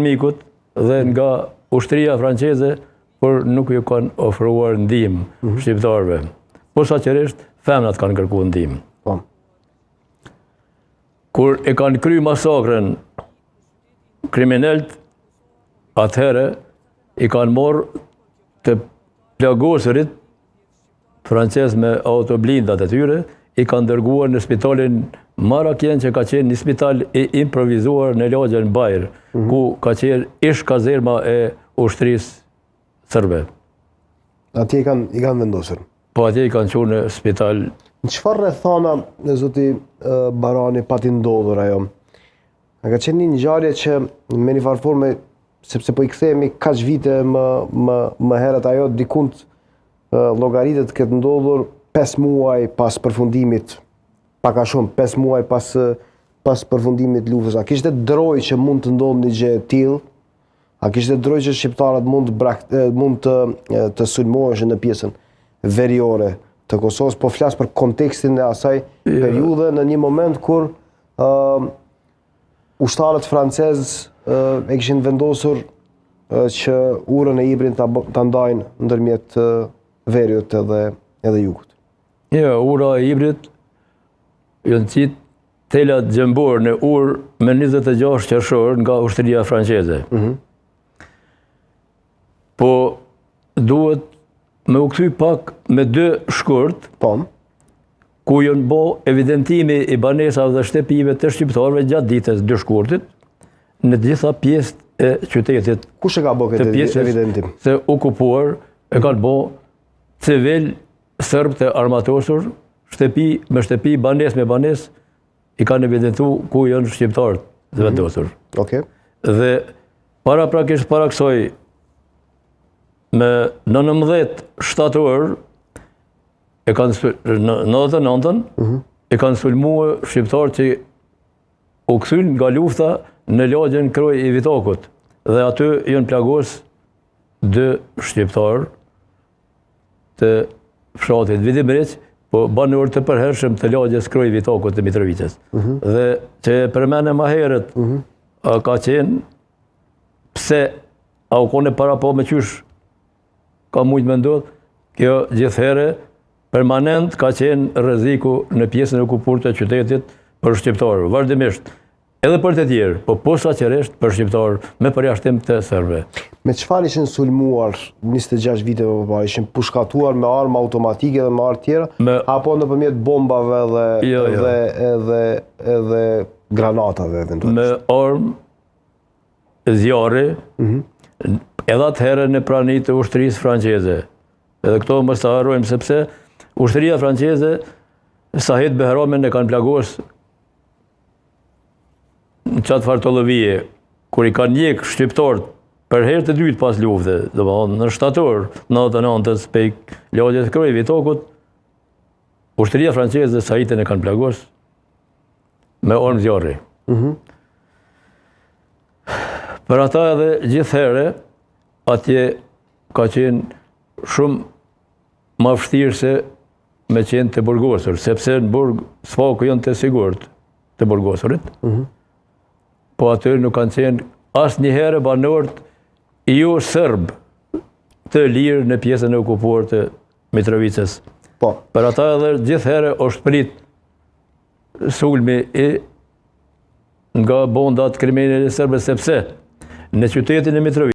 mikut dhe nga ushtria franceze, por nuk ju kanë ofruar ndihmë shqiptarëve. Posaçërisht femnat kanë kërkuar ndihmë. Kur e kanë kry masakrën kriminalët, atëherë i kanë marrë të plagosërit francez me autoblindat e tyre, i kanë dërguar në spitalin Marakjen, që ka qenë një spital i improvizuar në lagjen Bajr, ku ka qenë ish kazerma e ushtrisë sërbe. Atje i kanë vendosur? Po atje i kanë qenë në spital. Në çfarë rrethana në zoti Barani pati ndodhur ajo? Ka qenë një ngjarje që me një farë forme, sepse po i kthehemi kaq vite më herët, ajo dikund llogaritet këtë ndodhur 5 muaj pas përfundimit, pak a shumë 5 muaj pas përfundimit luftës. A kishte droj që mund të ndodhë një gjë e tillë? A kishte droj që shqiptarët mund të sulmoheshin në pjesën veriore të Kosovës? Po flas për kontekstin e asaj periudhe, në një moment kur ushtarët francezë e kishin vendosur që urën e Ibrin ta ndajnë ndërmjet veriut edhe jugut. Jo, ura e Ibrit janë qitë telat gjembor në urë me 26 qershor nga ushtria franceze. Po duhet me u kthy pak me 2 shkurt, ku janë bo evidentimi i banesave dhe shtëpive të shqiptarëve gjatë ditës 2 shkurtit, në gjitha pjesët e qytetit. Kush e ka bo këtë evidentim? Se okupuar e kanë bo civil sërb të armatosur, shtëpi me shtëpi, banes me banes, i kanë evidentu ku janë shqiptarët të vendosur. Dhe paraprakisht para kësaj, me 19 shtator, e kanë në 99-ën, e kanë sulmuar shqiptarë që u kthyn nga lufta në lagjen Kroj i Vitakut. Dhe aty janë plagos 2 shqiptarë të fshatit Vidi Briq, po banor të përhershëm të lagjes Kroj i Vitakut të Mitrovicës. Dhe që përmene ma herët, ka qenë pse a u kone para po me qysh ka mujtë me ndodhë, kjo gjithherë permanent ka qenë rreziku në pjesën e okupuar të qytetit për shqiptarë, vazhdimisht. Edhe për të tjerë, po posaçërisht për shqiptarë me përjashtim të serbëve. Me çfarë ishin sulmuar 26 vite më parë? Ishin pushkatuar me armë automatike dhe me armë tjera, apo nëpërmjet bombave edhe granatave eventualisht? Me armë zjarri, edhe atëherë në prani të ushtrisë franceze. Edhe këto mos ta harrojmë, sepse ushtria franceze Sahid Behramin e kanë plagos në qatë farë të lëvije, kur i kanë njek shqiptarët për herë të dytë pas lufte, në shtator, 99-ës pejk lagjes Kroj i Vitakut, ushtria franceze Sahidin e kanë plagos me armë zjarri. Për ata edhe gjithherë, atje ka qenë shumë ma vështirë se me qenë të burgosur, sepse në burg s'paku janë të sigurt të burgosurit, po aty nuk kanë qenë asë njëherë banorët jo sërb të lirë në pjesën e okupuar të Mitrovicës. Për ata edhe gjithherë është prit sulmi nga bondat kriminale sërbe, sepse në qytetin e Mitrovicës